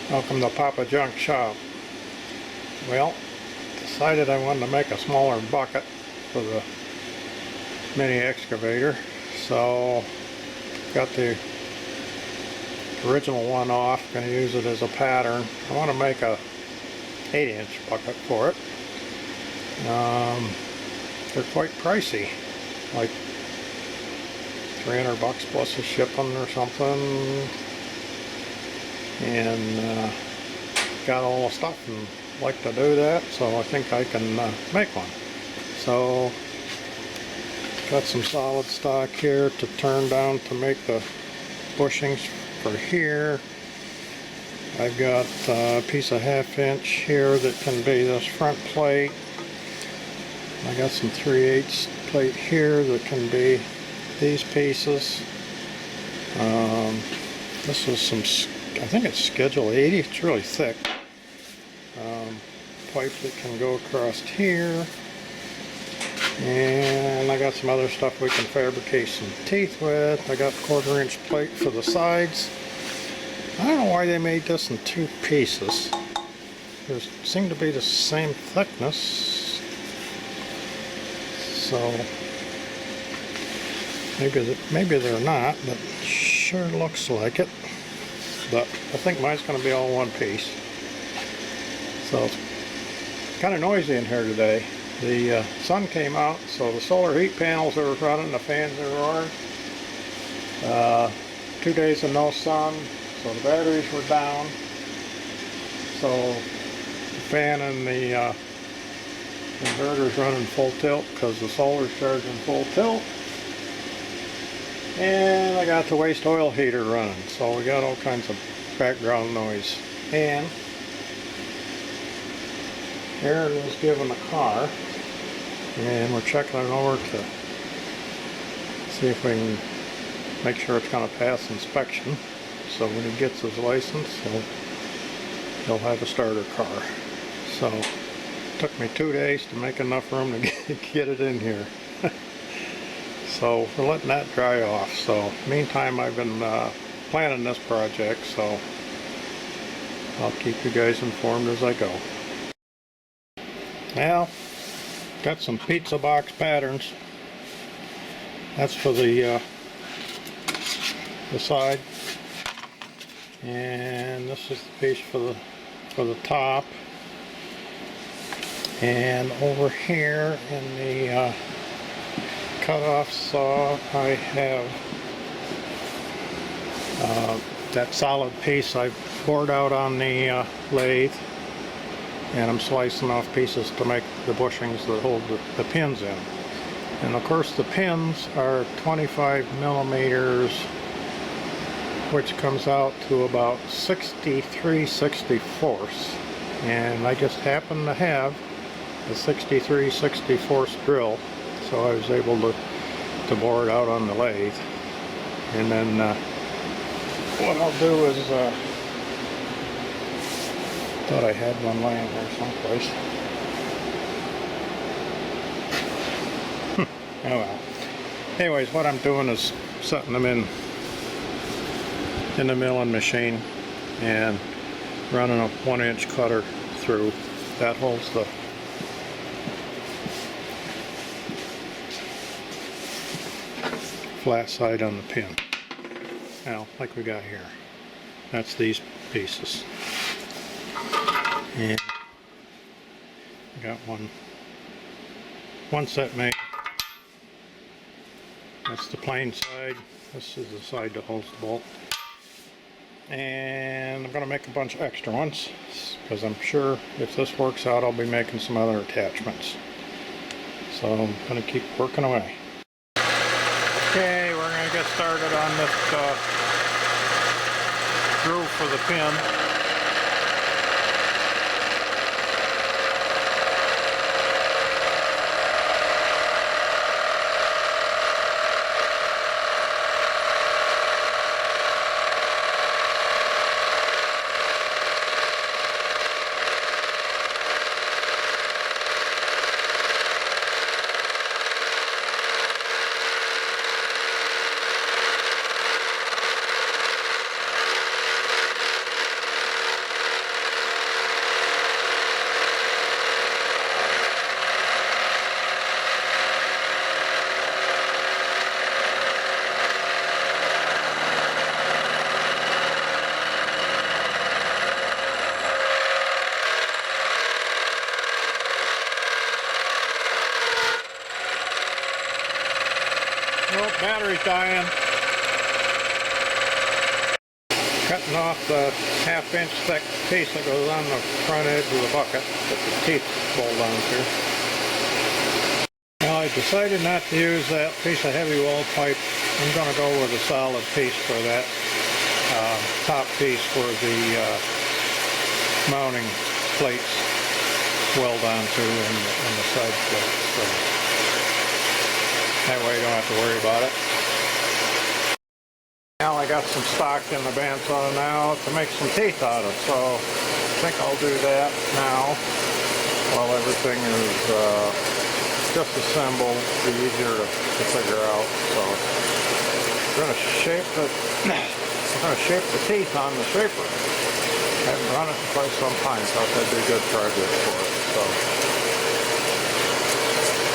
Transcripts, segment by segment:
Welcome to Papa Junk Shop. Well, decided I wanted to make a smaller bucket for the mini excavator, so got the original one off. Going to use it as a pattern. I want to make a 8-inch bucket for it. They're quite pricey, like $300 plus a shipping or something, and got all the stuff and like to do that, so I think I can make one. So got some solid stock here to turn down to make the bushings for here. I've got a piece of 1/2 inch here that can be this front plate. I got some 3/8 plate here that can be these pieces. This is some, I think it's schedule 80, it's really thick. Pipe that can go across here. And I got some other stuff we can fabricate some teeth with. I got 1/4 inch plate for the sides. I don't know why they made this in 2 pieces. They seem to be the same thickness. So maybe they're not, but sure looks like it. But I think mine's going to be all one piece. So it's kind of noisy in here today. The sun came out, so the solar heat panels are running, the fans are on. 2 days of no sun, so the batteries were down. So the fan and the inverter's running full tilt because the solar's charging full tilt. And I got the waste oil heater running, so we got all kinds of background noise. And Aaron was given a car, and we're checking it over to see if we can make sure it's going to pass inspection. So when he gets his license, he'll have a starter car. So it took me 2 days to make enough room to get it in here. So we're letting that dry off. So meantime, I've been planning this project, so I'll keep you guys informed as I go. Now, got some pizza box patterns. That's for the side, and this is the piece for the top. And over here in the cut-off saw, I have that solid piece I bored out on the lathe, and I'm slicing off pieces to make the bushings that hold the pins in. And of course the pins are 25 millimeters, which comes out to about 63/64. And I just happen to have a 63/64 drill, so I was able to bore it out on the lathe. And then what I'll do is, thought I had one laying there someplace. Oh well. Anyways, what I'm doing is setting them in the milling machine and running a 1-inch cutter through. That holds the flat side on the pin. Now, like we got here, that's these pieces. And got one set made. That's the plain side. This is the side that holds the bolt. And I'm going to make a bunch of extra ones, because I'm sure if this works out, I'll be making some other attachments. So I'm going to keep working away. Okay, we're going to get started on this groove for the pin. battery's dying. Cutting off the half-inch thick piece that goes on the front edge of the bucket that the teeth bolt onto. Now I decided not to use that piece of heavy wall pipe. I'm going to go with a solid piece for that top piece where the mounting plates weld onto and the side plates. So that way you don't have to worry about it. Now I got some stock in the bandsaw now to make some teeth out of, so I think I'll do that now while everything is disassembled. It'll be easier to figure out. So we're going to shape the teeth on the shaper. I haven't run it in quite some time. Thought that'd be a good project for it. So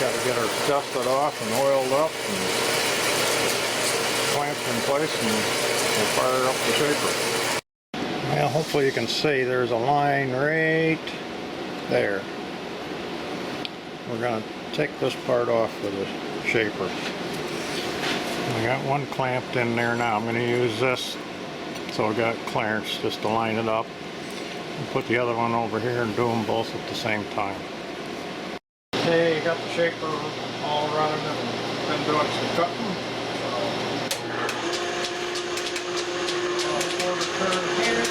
got to get her dusted off and oiled up and clamped in place, and we'll fire up the shaper. Well, hopefully you can see there's a line right there. We're going to take this part off with the shaper. I got one clamped in there now. I'm going to use this so I got clearance just to line it up. And put the other one over here and do them both at the same time. Okay, you got the shaper all running and been doing some cutting. Turn here.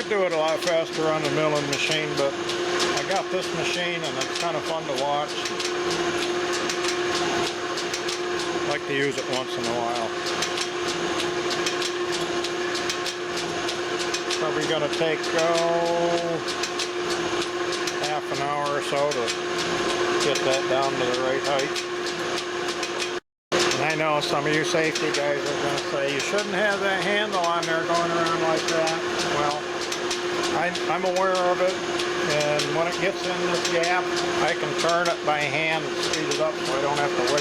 Do it a lot faster on the milling machine, but I got this machine and it's kind of fun to watch. I like to use it once in a while. Probably going to take half an hour or so to get that down to the right height. And I know some of you safety guys are going to say you shouldn't have that handle on there going around like that. Well, I'm aware of it, and when it gets in this gap, I can turn it by hand and speed it up so I don't have to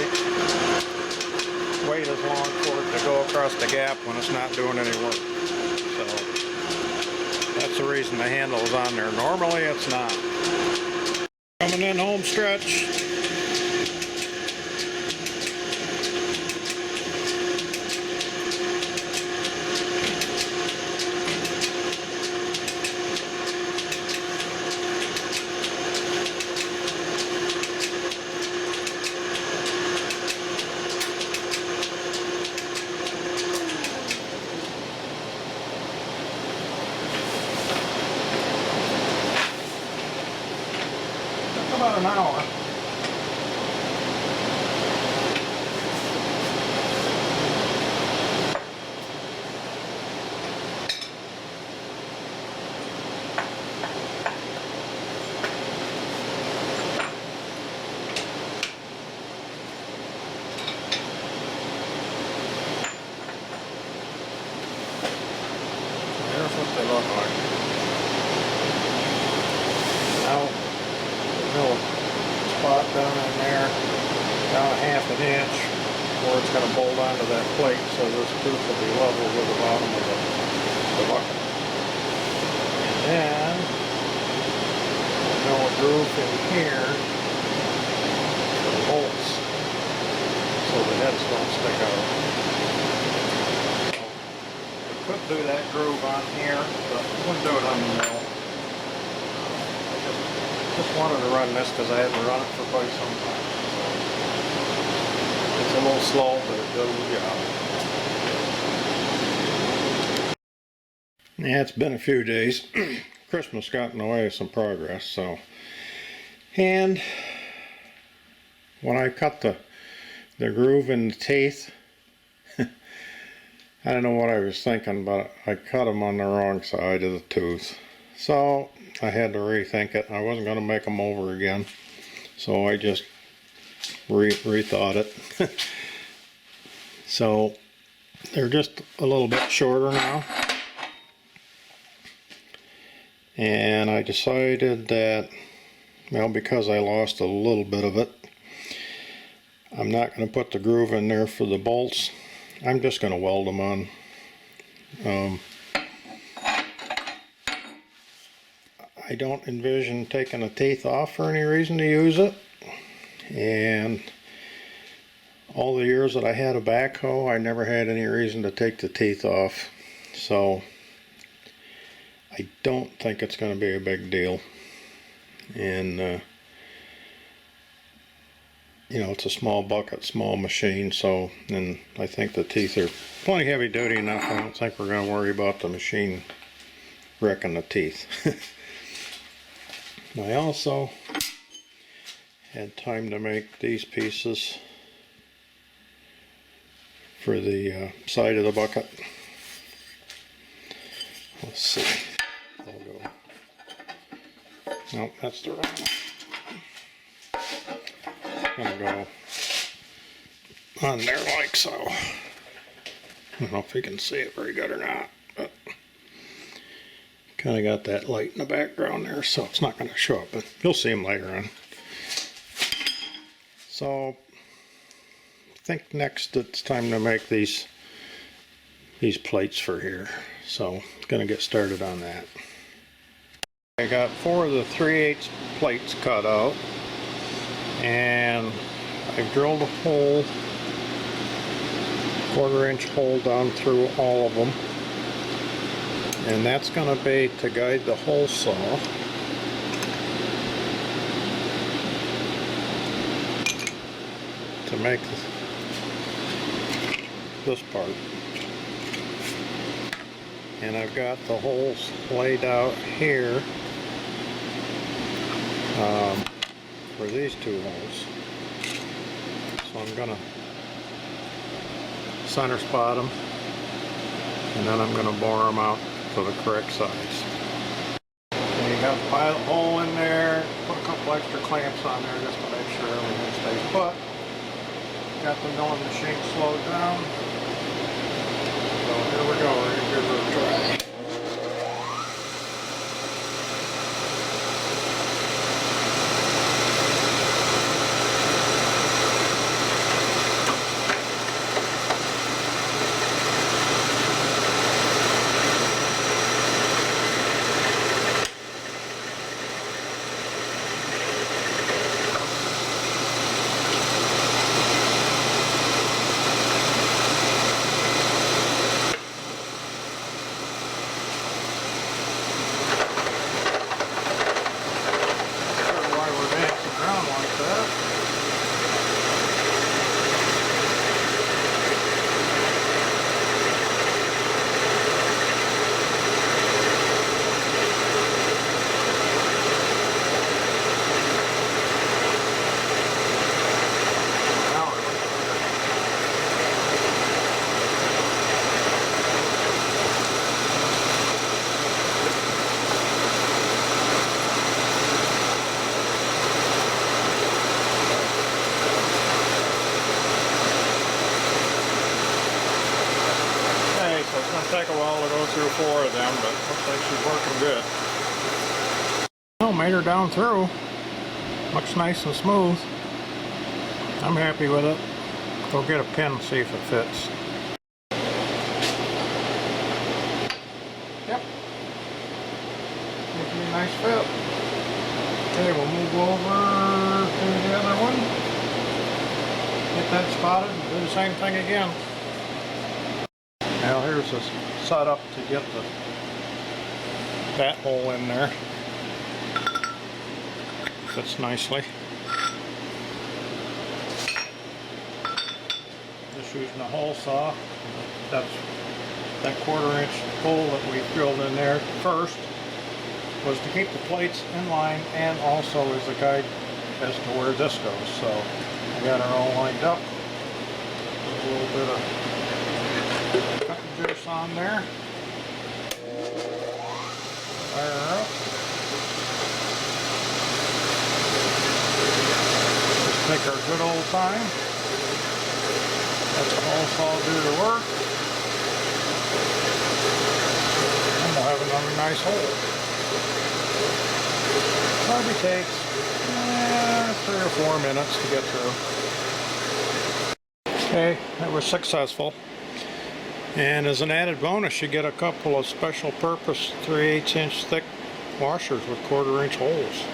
wait as long for it to go across the gap when it's not doing any work. So that's the reason the handle is on there. Normally it's not. Coming in home stretch. About an hour. There's what they look like. Now, mill spot down in there, about ½ an inch, where it's going to bolt onto that plate, so this tooth will be level with the bottom of the bucket. And then mill a groove in here for the bolts, so the heads don't stick out. So I could do that groove on here, but I wouldn't do it on the mill. Just wanted to run this because I hadn't run it for quite some time. So it's a little slow, but it does the job. Yeah, it's been a few days. Christmas got in the way of some progress. So, and when I cut the groove in the teeth, I don't know what I was thinking, but I cut them on the wrong side of the tooth. So I had to rethink it. I wasn't going to make them over again. So I just rethought it. So they're just a little bit shorter now. And I decided that, well, because I lost a little bit of it, I'm not going to put the groove in there for the bolts. I'm just going to weld them on. I don't envision taking the teeth off for any reason to use it. And all the years that I had a backhoe, I never had any reason to take the teeth off. So I don't think it's going to be a big deal. And you know, it's a small bucket, small machine, so, and I think the teeth are plenty heavy duty enough. I don't think we're going to worry about the machine wrecking the teeth. I also had time to make these pieces for the side of the bucket. Let's see. I'll go. Nope, that's the wrong one. Gonna go on there like so. I don't know if you can see it very good or not, but kind of got that light in the background there, so it's not going to show up, but you'll see them later on. So I think next it's time to make these plates for here, so I'm going to get started on that. I got 4 of the 3/8 plates cut out, and I've drilled a hole, 1/4-inch hole down through all of them, and that's going to be to guide the hole saw to make this part. And I've got the holes laid out here for these 2 holes. So I'm going to center spot them, and then I'm going to bore them out to the correct size. And you got the pilot hole in there, put a couple extra clamps on there just to make sure everything stays put. Got the milling machine slowed down. So here we go, we're going to give it a try. Take a while to go through 4 of them, but looks like she's working good. Well, made her down through. Looks nice and smooth. I'm happy with it. Go get a pin and see if it fits. Yep. Gives me a nice fit. Okay, we'll move over to the other one. Get that spotted and do the same thing again. Now here's the setup to get that hole in there. Fits nicely. Just using a hole saw. That's that 1/4-inch hole that we drilled in there first was to keep the plates in line and also as a guide as to where this goes. So I got her all lined up. There's a little bit of cutting juice on there. Fire her up. Just take our good old time. Let the hole saw do the work. And we'll have another nice hole. Probably takes 3 or 4 minutes to get through. Okay, that was successful. And as an added bonus, you get a couple of special purpose 3/8 inch thick washers with 1/4 inch holes.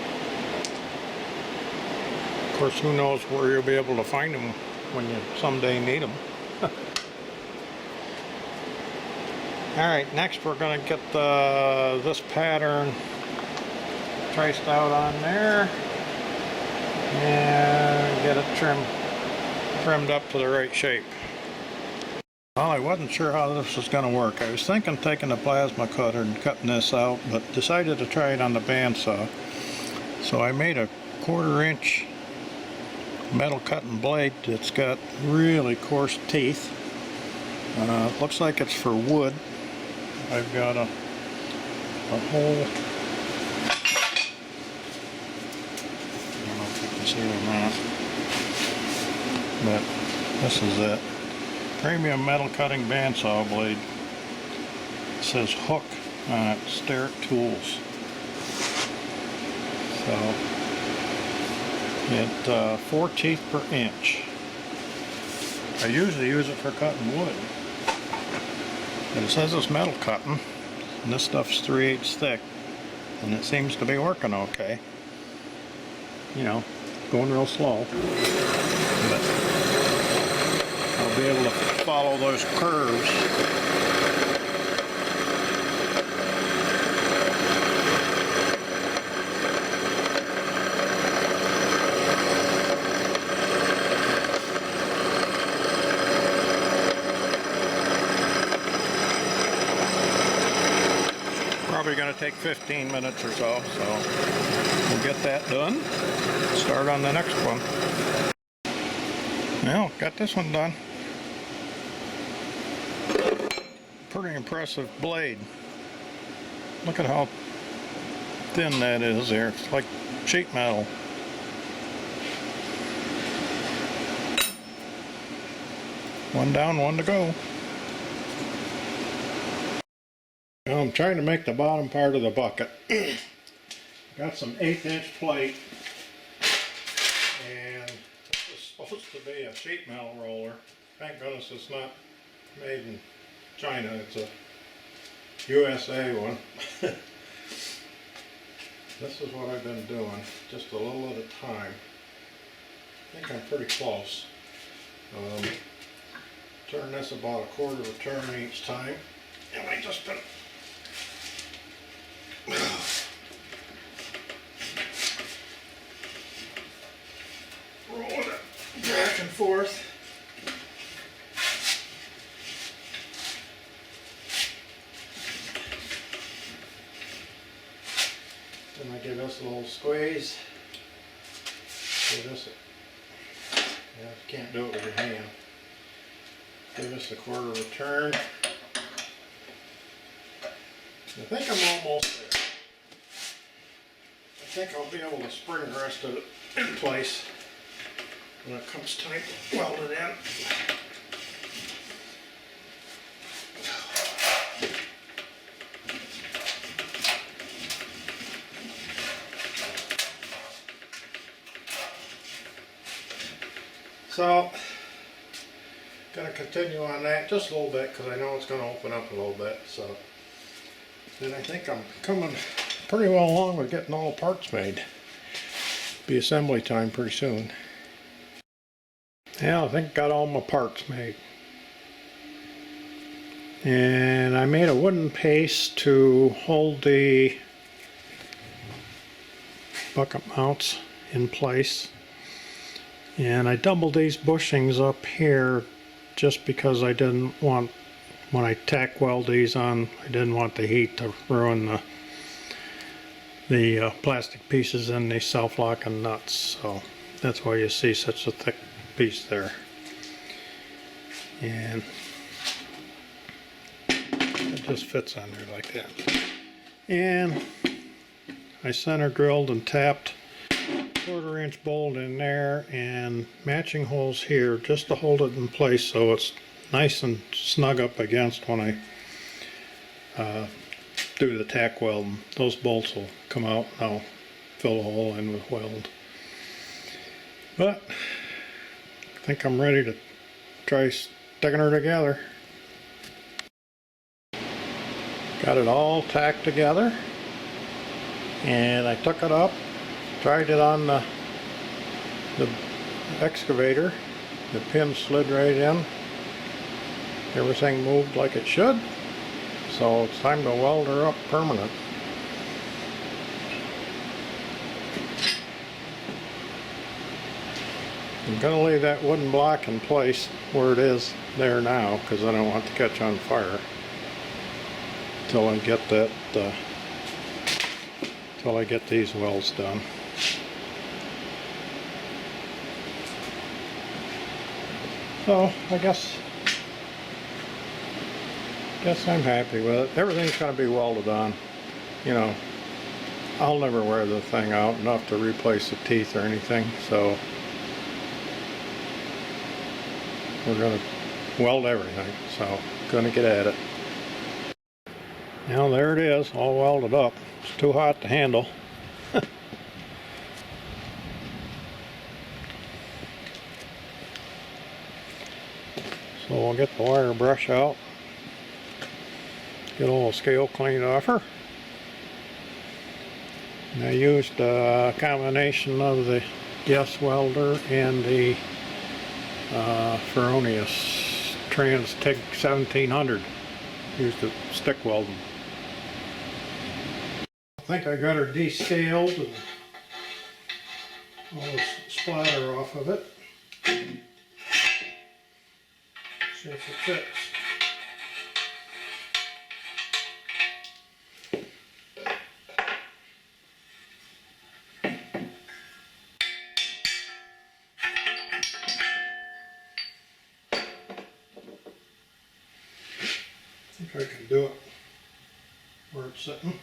Of course, who knows where you'll be able to find them when you someday need them. Alright, next we're going to get this pattern traced out on there and get it trimmed up to the right shape. Well, I wasn't sure how this was going to work. I was thinking taking the plasma cutter and cutting this out, but decided to try it on the bandsaw. So I made a 1/4 inch metal cutting blade that's got really coarse teeth. Looks like it's for wood. I've got a hole. I don't know if you can see it or not, but this is it. Premium metal cutting bandsaw blade. It says hook on it, Starrett Tools. So it 4 teeth per inch. I usually use it for cutting wood, but it says it's metal cutting, and this stuff's 3/8 thick, and it seems to be working okay. You know, going real slow, but I'll be able to follow those curves. Probably going to take 15 minutes or so we'll get that done. Start on the next one. Well, got this one done. Pretty impressive blade. Look at how thin that is there. It's like sheet metal. One down, one to go. Now I'm trying to make the bottom part of the bucket. Got some 1/8 inch plate, and this is supposed to be a sheet metal roller. Thank goodness it's not made in China, it's a USA one. This is what I've been doing, just a little at a time. I think I'm pretty close. Turn this about 1/4 of a turn each time, and I just been rolling it back and forth. Then I give this a little squeeze. Give this you can't do it with your hand. Give this a 1/4 of a turn. I think I'm almost there. I think I'll be able to spring the rest of it in place when it comes time to weld it in. So, gonna continue on that just a little bit because I know it's gonna open up a little bit. So, then I think I'm coming pretty well along with getting all the parts made. Be assembly time pretty soon. Yeah, I think got all my parts made. And I made a wooden paste to hold the bucket mounts in place. And I doubled these bushings up here just because I didn't want, when I tack weld these on, I didn't want the heat to ruin the plastic pieces in the self-locking nuts. So that's why you see such a thick piece there. And it just fits on there like that. And I center drilled and tapped 1/4" bolt in there and matching holes here just to hold it in place so it's nice and snug up against when I do the tack welding. Those bolts will come out and I'll fill the hole in with weld. But I think I'm ready to try sticking her together. Got it all tacked together, and I took it up, tried it on the excavator. The pin slid right in. Everything moved like it should. So it's time to weld her up permanent. I'm going to leave that wooden block in place where it is there now because I don't want it to catch on fire until I get that till I get these welds done. So I guess I'm happy with it. Everything's going to be welded on. You know, I'll never wear the thing out enough to replace the teeth or anything, so we're going to weld everything, so going to get at it. Now there it is, all welded up. It's too hot to handle. So we'll get the wire brush out, get a little scale cleaned off her. And I used a combination of the Yes welder and the Feronius Trans TIG 1700. Used the stick welding. I think I got her descaled and all the splatter off of it. See if it fits. I think I can do it where it's sitting.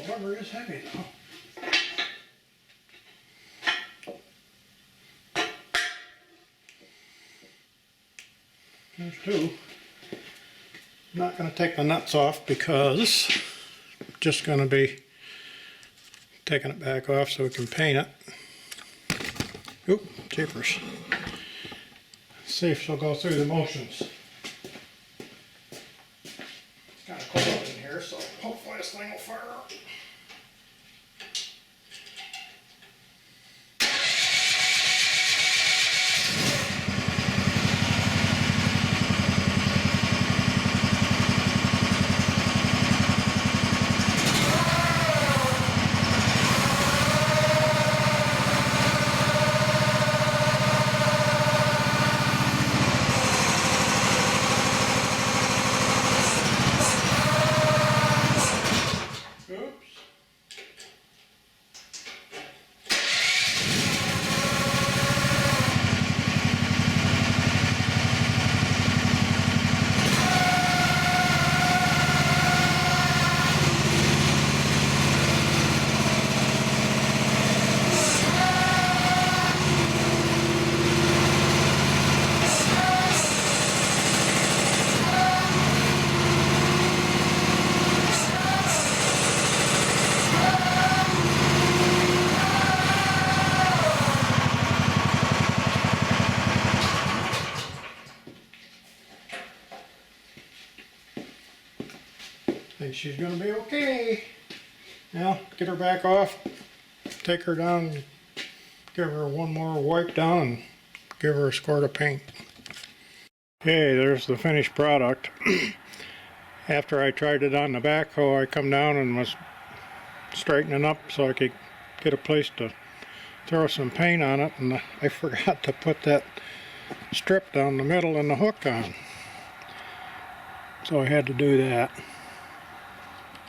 Rubber is heavy though. There's two. I'm not going to take the nuts off because I'm just going to be taking it back off so we can paint it. Oop, jeepers. See if she'll go through the motions. It's kind of cold in here, so hopefully this thing will fire up. Think she's going to be okay. Now, get her back off, take her down, give her one more wipe down, and give her a squirt of paint. Okay, there's the finished product. After I tried it on the backhoe, I come down and was straightening up so I could get a place to throw some paint on it, and I forgot to put that strip down the middle and the hook on. So I had to do that.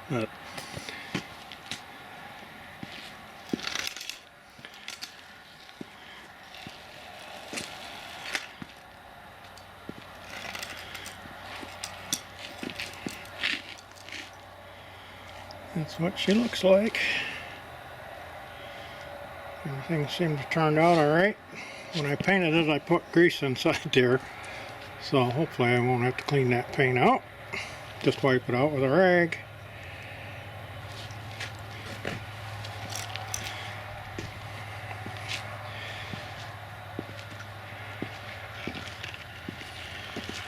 But that's what she looks like. Everything seemed to turn out alright. When I painted it, I put grease inside there, so hopefully I won't have to clean that paint out. Just wipe it out with a rag.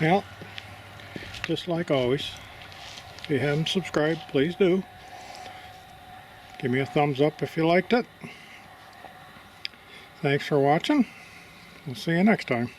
Well, just like always, if you haven't subscribed, please do. Give me a thumbs up if you liked it. Thanks for watching. We'll see you next time.